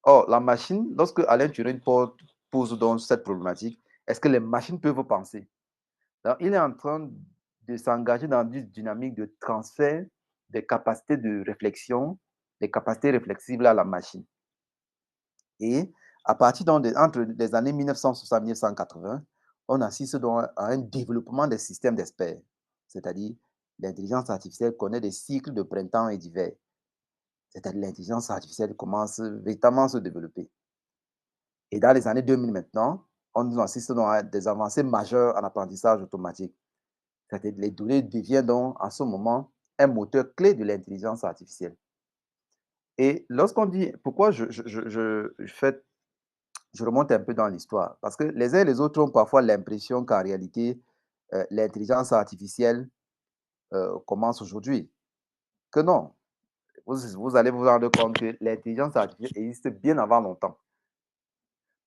Or, la machine, lorsque Alain Turing pose donc cette problématique, est-ce que les machines peuvent penser? Alors, il est en train de s'engager dans une dynamique de transfert des capacités de réflexion, des capacités réflexives à la machine. Et à partir entre les années 1960 et 1980, on assiste donc à un développement des systèmes d'experts, c'est-à-dire l'intelligence artificielle connaît des cycles de printemps et d'hiver, c'est-à-dire l'intelligence artificielle commence véritablement à se développer. Et dans les années 2000 maintenant, on assiste donc à des avancées majeures en apprentissage automatique. C'est-à-dire les données deviennent donc en ce moment un moteur clé de l'intelligence artificielle. Et lorsqu'on dit, pourquoi je remonte un peu dans l'histoire, parce que les uns et les autres ont parfois l'impression qu'en réalité, l'intelligence artificielle commence aujourd'hui. Que non, vous allez vous rendre compte que l'intelligence artificielle existe bien avant longtemps.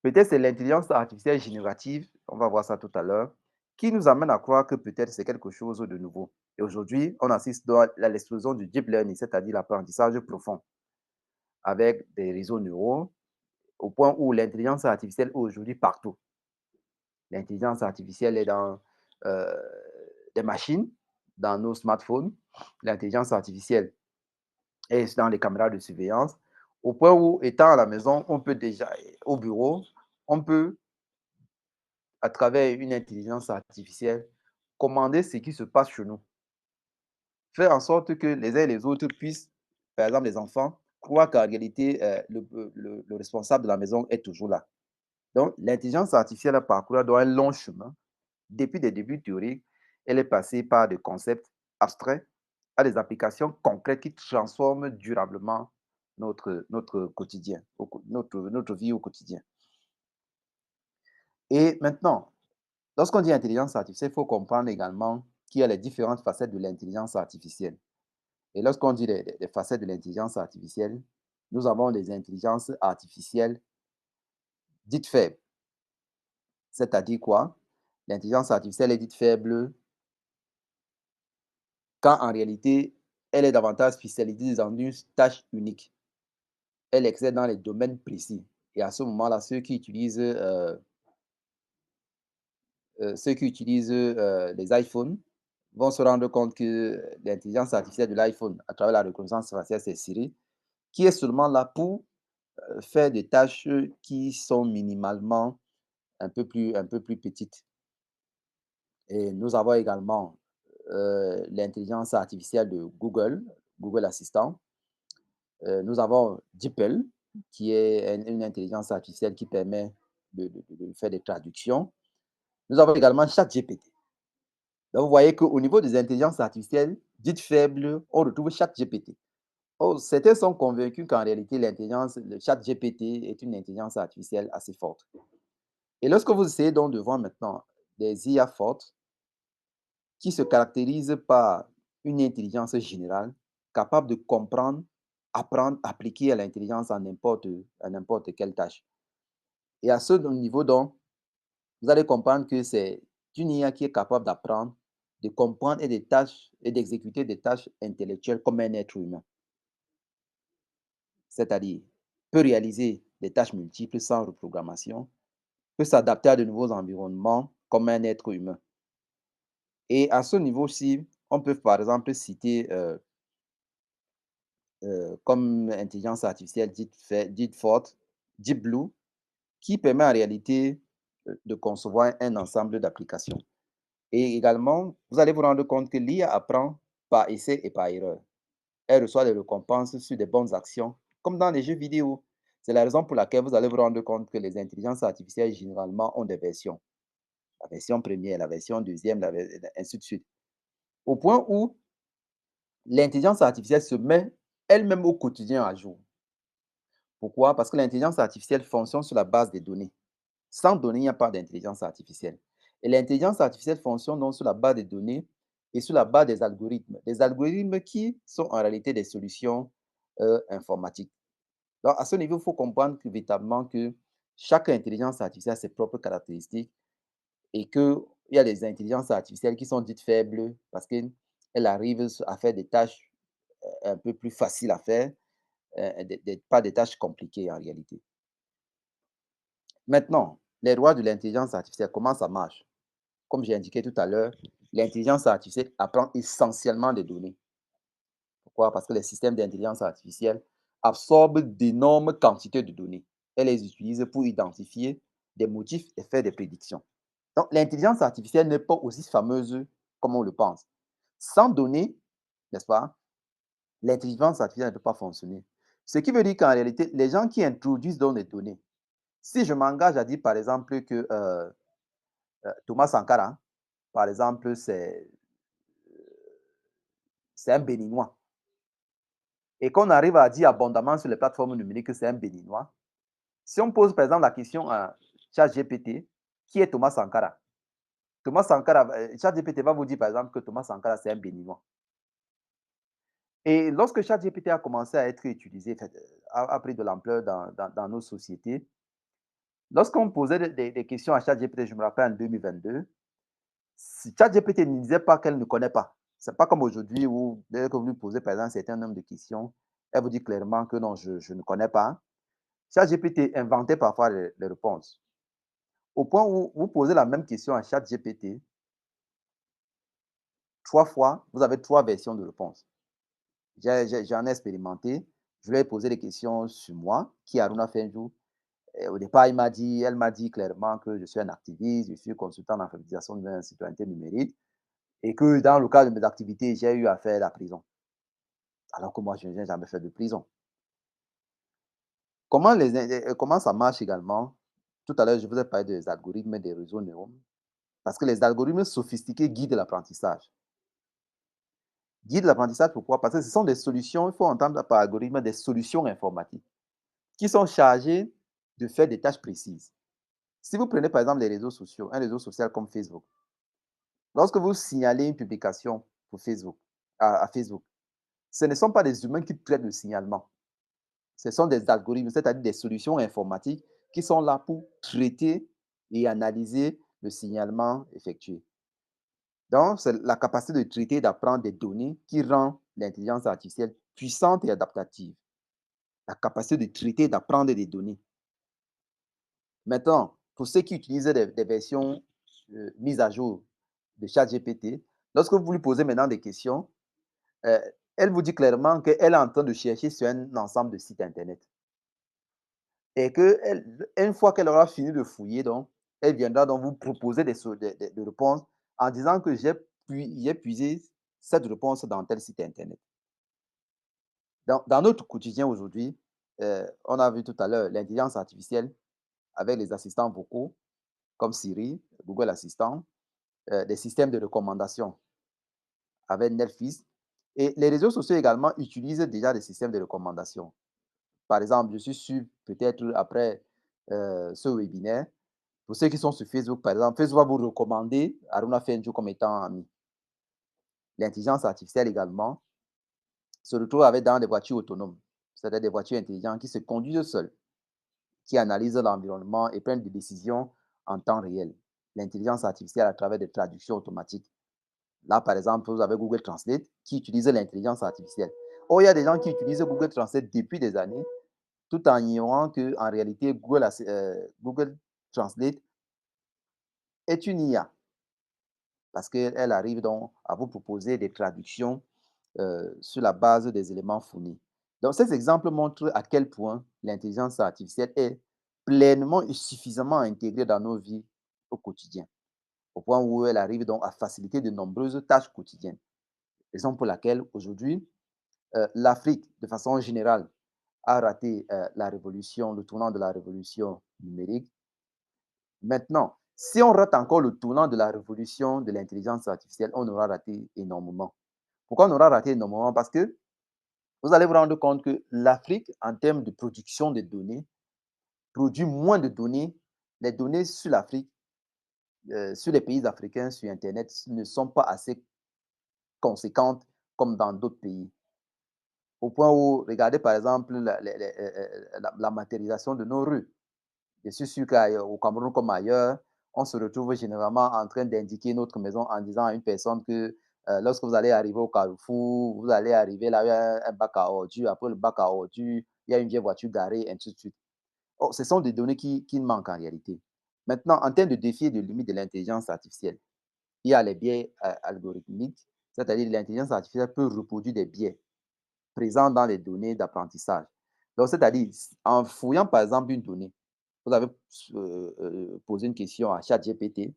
Peut-être c'est l'intelligence artificielle générative, on va voir ça tout à l'heure, qui nous amène à croire que peut-être c'est quelque chose de nouveau. Et aujourd'hui, on assiste donc à l'explosion du deep learning, c'est-à-dire l'apprentissage profond, avec des réseaux neuraux, au point où l'intelligence artificielle est aujourd'hui partout. L'intelligence artificielle est dans euh, des machines, dans nos smartphones. L'intelligence artificielle est dans les caméras de surveillance, au point où, étant à la maison, on peut déjà, au bureau, on peut à travers une intelligence artificielle, commander ce qui se passe chez nous. Faire en sorte que les uns et les autres puissent, par exemple les enfants, croire qu'en réalité, le responsable de la maison est toujours là. Donc, l'intelligence artificielle a parcouru dans un long chemin. Depuis des débuts théoriques, elle est passée par des concepts abstraits à des applications concrètes qui transforment durablement notre quotidien, notre vie au quotidien. Et maintenant, lorsqu'on dit intelligence artificielle, il faut comprendre également qu'il y a les différentes facettes de l'intelligence artificielle. Et lorsqu'on dit les facettes de l'intelligence artificielle, nous avons des intelligences artificielles dites faibles. C'est-à-dire quoi? L'intelligence artificielle est dite faible quand en réalité, elle est davantage spécialisée dans une tâche unique. Elle excelle dans les domaines précis. Et à ce moment-là, ceux qui utilisent les iPhones vont se rendre compte que l'intelligence artificielle de l'iPhone, à travers la reconnaissance faciale, c'est Siri, qui est seulement là pour faire des tâches qui sont minimalement un peu plus petites. Et nous avons également l'intelligence artificielle de Google, Google Assistant. Nous avons DeepL, qui est une intelligence artificielle qui permet de faire des traductions. Nous avons également ChatGPT. Donc, vous voyez qu'au niveau des intelligences artificielles dites faibles, on retrouve ChatGPT. Oh, certains sont convaincus qu'en réalité, le ChatGPT est une intelligence artificielle assez forte. Et lorsque vous essayez donc de voir maintenant des IA fortes qui se caractérisent par une intelligence générale, capable de comprendre, apprendre, appliquer à l'intelligence à n'importe quelle tâche. Et à ce niveau donc, vous allez comprendre que c'est une IA qui est capable d'apprendre, de comprendre et des tâches et d'exécuter des tâches intellectuelles comme un être humain. C'est-à-dire, peut réaliser des tâches multiples sans reprogrammation, peut s'adapter à de nouveaux environnements comme un être humain. Et à ce niveau-ci, on peut par exemple citer comme intelligence artificielle dite forte, Deep Blue, qui permet en réalité de concevoir un ensemble d'applications. Et également, vous allez vous rendre compte que l'IA apprend par essai et par erreur. Elle reçoit des récompenses sur des bonnes actions, comme dans les jeux vidéo. C'est la raison pour laquelle vous allez vous rendre compte que les intelligences artificielles, généralement, ont des versions. La version première, la version deuxième, ainsi de suite. Au point où l'intelligence artificielle se met elle-même au quotidien à jour. Pourquoi? Parce que l'intelligence artificielle fonctionne sur la base des données. Sans données, il n'y a pas d'intelligence artificielle. Et l'intelligence artificielle fonctionne donc sur la base des données et sur la base des algorithmes. Des algorithmes qui sont en réalité des solutions informatiques. Donc, à ce niveau, il faut comprendre que, véritablement que chaque intelligence artificielle a ses propres caractéristiques et qu'il y a des intelligences artificielles qui sont dites faibles parce qu'elles arrivent à faire des tâches un peu plus faciles à faire, pas des tâches compliquées en réalité. Maintenant, les droits de l'intelligence artificielle, comment ça marche? Comme j'ai indiqué tout à l'heure, l'intelligence artificielle apprend essentiellement des données. Pourquoi? Parce que les systèmes d'intelligence artificielle absorbent d'énormes quantités de données. Elle les utilise pour identifier des motifs et faire des prédictions. Donc, l'intelligence artificielle n'est pas aussi fameuse comme on le pense. Sans données, n'est-ce pas, l'intelligence artificielle ne peut pas fonctionner. Ce qui veut dire qu'en réalité, les gens qui introduisent donc les données, si je m'engage à dire par exemple que Thomas Sankara, par exemple, c'est un Béninois, et qu'on arrive à dire abondamment sur les plateformes numériques que c'est un Béninois, si on pose par exemple la question à ChatGPT, qui est Thomas Sankara? Thomas Sankara, ChatGPT va vous dire par exemple que Thomas Sankara, c'est un Béninois. Et lorsque ChatGPT a commencé à être utilisé, a pris de l'ampleur dans nos sociétés, lorsqu'on posait des questions à ChatGPT, je me rappelle en 2022, si ChatGPT ne disait pas qu'elle ne connaît pas. Ce n'est pas comme aujourd'hui où, dès que vous lui posez par exemple un certain nombre de questions, elle vous dit clairement que non, je ne connais pas. ChatGPT inventait parfois les réponses. Au point où vous posez la même question à ChatGPT, 3 fois, vous avez 3 versions de réponse. J'en ai expérimenté. Je lui ai posé des questions sur moi, qui est Aruna Fenjou. Et au départ, elle m'a dit clairement que je suis un activiste, je suis consultant en alphabétisation de la citoyenneté numérique et que dans le cadre de mes activités, j'ai eu à faire la prison. Alors que moi, je n'ai jamais fait de prison. Comment ça marche également? Tout à l'heure, je vous ai parlé des algorithmes et des réseaux neuronaux. Parce que les algorithmes sophistiqués guident l'apprentissage. Guident l'apprentissage, pourquoi? Parce que ce sont des solutions, il faut entendre par algorithme des solutions informatiques qui sont chargées de faire des tâches précises. Si vous prenez par exemple les réseaux sociaux, un réseau social comme Facebook, lorsque vous signalez une publication pour Facebook, à Facebook, ce ne sont pas des humains qui traitent le signalement. Ce sont des algorithmes, c'est-à-dire des solutions informatiques qui sont là pour traiter et analyser le signalement effectué. Donc, c'est la capacité de traiter et d'apprendre des données qui rend l'intelligence artificielle puissante et adaptative. La capacité de traiter et d'apprendre des données. Maintenant, pour ceux qui utilisent des versions mises à jour de ChatGPT, lorsque vous lui posez maintenant des questions, euh, elle vous dit clairement qu'elle est en train de chercher sur un ensemble de sites Internet. Et qu'une fois qu'elle aura fini de fouiller, donc, elle viendra donc vous proposer des réponses en disant que j'ai puisé cette réponse dans tel site Internet. Dans notre quotidien aujourd'hui, on a vu tout à l'heure l'intelligence artificielle avec les assistants vocaux comme Siri, Google Assistant, des systèmes de recommandation avec Netflix. Et les réseaux sociaux également utilisent déjà des systèmes de recommandation. Par exemple, je suis sûr, peut-être après ce webinaire, pour ceux qui sont sur Facebook, par exemple, Facebook va vous recommander Aruna Fenjo comme étant ami. L'intelligence artificielle également se retrouve avec dans des voitures autonomes, c'est-à-dire des voitures intelligentes qui se conduisent seules, qui analysent l'environnement et prennent des décisions en temps réel. L'intelligence artificielle à travers des traductions automatiques. Là, par exemple, vous avez Google Translate qui utilise l'intelligence artificielle. Or, il y a des gens qui utilisent Google Translate depuis des années, tout en ignorant qu'en réalité, Google Translate est une IA parce qu'elle arrive donc à vous proposer des traductions sur la base des éléments fournis. Donc, ces exemples montrent à quel point l'intelligence artificielle est pleinement et suffisamment intégrée dans nos vies au quotidien, au point où elle arrive donc à faciliter de nombreuses tâches quotidiennes. Raison pour laquelle aujourd'hui, l'Afrique, de façon générale, a raté la révolution, le tournant de la révolution numérique. Maintenant, si on rate encore le tournant de la révolution de l'intelligence artificielle, on aura raté énormément. Pourquoi on aura raté énormément? Parce que vous allez vous rendre compte que l'Afrique, en termes de production de données, produit moins de données. Les données sur l'Afrique, sur les pays africains, sur Internet, ne sont pas assez conséquentes comme dans d'autres pays. Au point où, regardez par exemple la matérialisation de nos rues. Je suis sûr qu'au Cameroun comme ailleurs, on se retrouve généralement en train d'indiquer notre maison en disant à une personne que Lorsque vous allez arriver au carrefour, vous allez arriver là, il y a un bac à ordures. Après le bac à ordures, il y a une vieille voiture garée, ainsi de suite. Oh, ce sont des données qui manquent en réalité. Maintenant, en termes de défis et de limites de l'intelligence artificielle, il y a les biais algorithmiques, c'est-à-dire que l'intelligence artificielle peut reproduire des biais présents dans les données d'apprentissage. Donc, c'est-à-dire, en fouillant par exemple une donnée, vous avez posé une question à ChatGPT,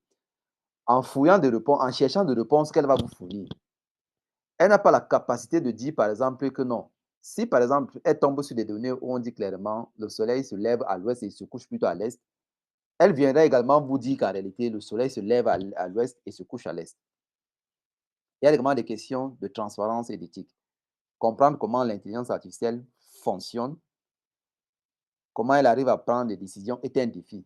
en fouillant des réponses, en cherchant des réponses qu'elle va vous fournir, elle n'a pas la capacité de dire, par exemple, que non. Si, par exemple, elle tombe sur des données où on dit clairement le soleil se lève à l'ouest et se couche plutôt à l'est, elle viendra également vous dire qu'en réalité, le soleil se lève à l'ouest et se couche à l'est. Il y a également des questions de transparence et d'éthique. Comprendre comment l'intelligence artificielle fonctionne, comment elle arrive à prendre des décisions est un défi.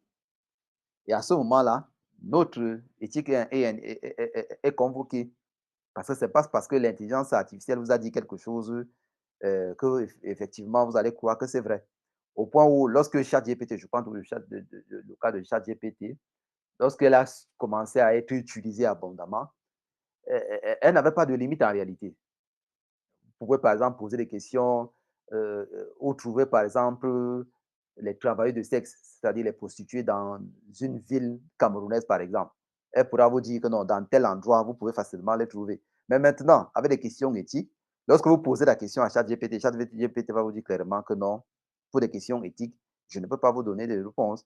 Et à ce moment-là, notre éthique est convoquée. Parce que ce n'est pas parce que l'intelligence artificielle vous a dit quelque chose que effectivement vous allez croire que c'est vrai. Au point où, lorsque ChatGPT, je prends le cas de ChatGPT, lorsqu'elle a commencé à être utilisée abondamment, elle n'avait pas de limite en réalité. Vous pouvez par exemple poser des questions ou trouver par exemple les travailleurs de sexe, c'est-à-dire les prostituées dans une ville camerounaise par exemple. Elle pourra vous dire que non, dans tel endroit, vous pouvez facilement les trouver. Mais maintenant, avec des questions éthiques, lorsque vous posez la question à ChatGPT, ChatGPT va vous dire clairement que non, pour des questions éthiques, je ne peux pas vous donner des réponses.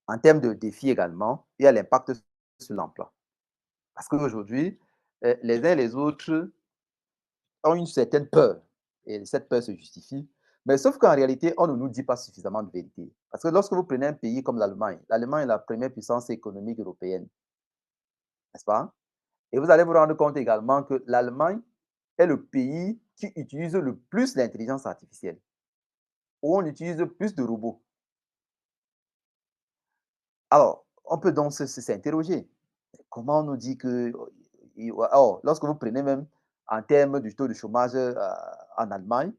En termes de défis également, il y a l'impact sur l'emploi. Parce qu'aujourd'hui, les uns et les autres ont une certaine peur. Et cette peur se justifie. Mais sauf qu'en réalité, on ne nous dit pas suffisamment de vérité. Parce que lorsque vous prenez un pays comme l'Allemagne est la première puissance économique européenne, n'est-ce pas? Et vous allez vous rendre compte également que l'Allemagne est le pays qui utilise le plus l'intelligence artificielle, où on utilise plus de robots. Alors, on peut donc s'interroger. Comment on nous dit que... Oh, lorsque vous prenez même en termes du taux de chômage en Allemagne,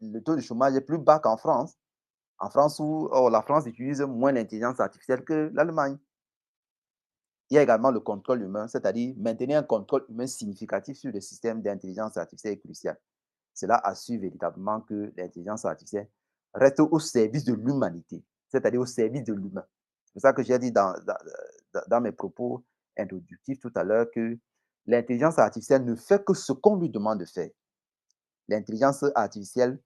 le taux de chômage est plus bas qu'en France. En France, où la France utilise moins l'intelligence artificielle que l'Allemagne. Il y a également le contrôle humain, c'est-à-dire maintenir un contrôle humain significatif sur le système d'intelligence artificielle est crucial. Cela assure véritablement que l'intelligence artificielle reste au service de l'humanité, c'est-à-dire au service de l'humain. C'est pour ça que j'ai dit dans mes propos introductifs tout à l'heure que l'intelligence artificielle ne fait que ce qu'on lui demande de faire. L'intelligence artificielle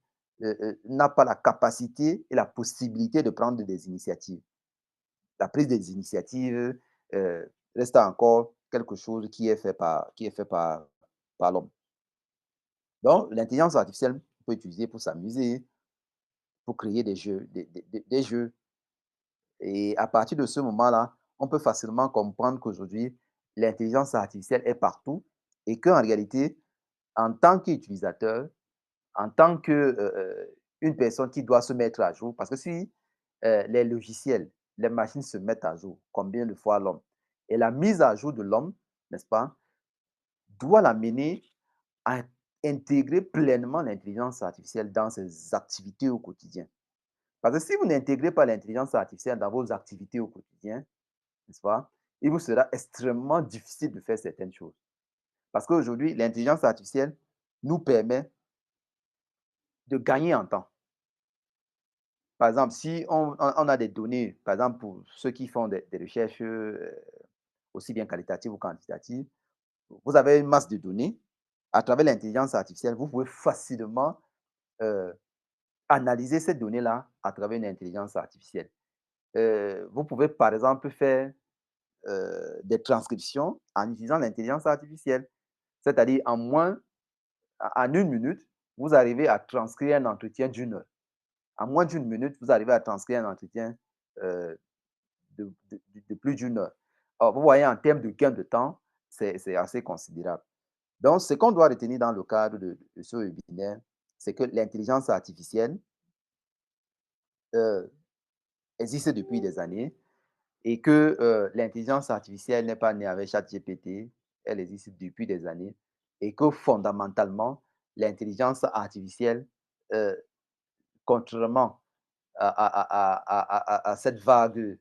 n'a pas la capacité et la possibilité de prendre des initiatives. La prise des initiatives euh, reste encore quelque chose qui est fait par l'homme. Donc, l'intelligence artificielle peut utiliser pour s'amuser, pour créer des jeux, des jeux. Et à partir de ce moment-là, on peut facilement comprendre qu'aujourd'hui, l'intelligence artificielle est partout et qu'en réalité, en tant qu'utilisateur, en tant que une personne qui doit se mettre à jour, parce que si les logiciels, les machines se mettent à jour, combien de fois l'homme? Et la mise à jour de l'homme, n'est-ce pas, doit l'amener à intégrer pleinement l'intelligence artificielle dans ses activités au quotidien. Parce que si vous n'intégrez pas l'intelligence artificielle dans vos activités au quotidien, n'est-ce pas, il vous sera extrêmement difficile de faire certaines choses. Parce qu'aujourd'hui, l'intelligence artificielle nous permet de gagner en temps. Par exemple, si on a des données, par exemple, pour ceux qui font des recherches aussi bien qualitatives ou quantitatives, vous avez une masse de données. À travers l'intelligence artificielle, vous pouvez facilement euh, analyser ces données-là à travers une intelligence artificielle. Vous pouvez, par exemple, faire des transcriptions en utilisant l'intelligence artificielle. C'est-à-dire, en une minute, vous arrivez à transcrire un entretien d'une heure. En moins d'une minute, vous arrivez à transcrire un entretien euh, de plus d'une heure. Alors, vous voyez, en termes de gain de temps, c'est assez considérable. Donc, ce qu'on doit retenir dans le cadre de ce webinaire, c'est que l'intelligence artificielle euh, existe depuis des années et que l'intelligence artificielle n'est pas née avec ChatGPT, elle existe depuis des années et que fondamentalement, l'intelligence artificielle, euh, contrairement à cette vague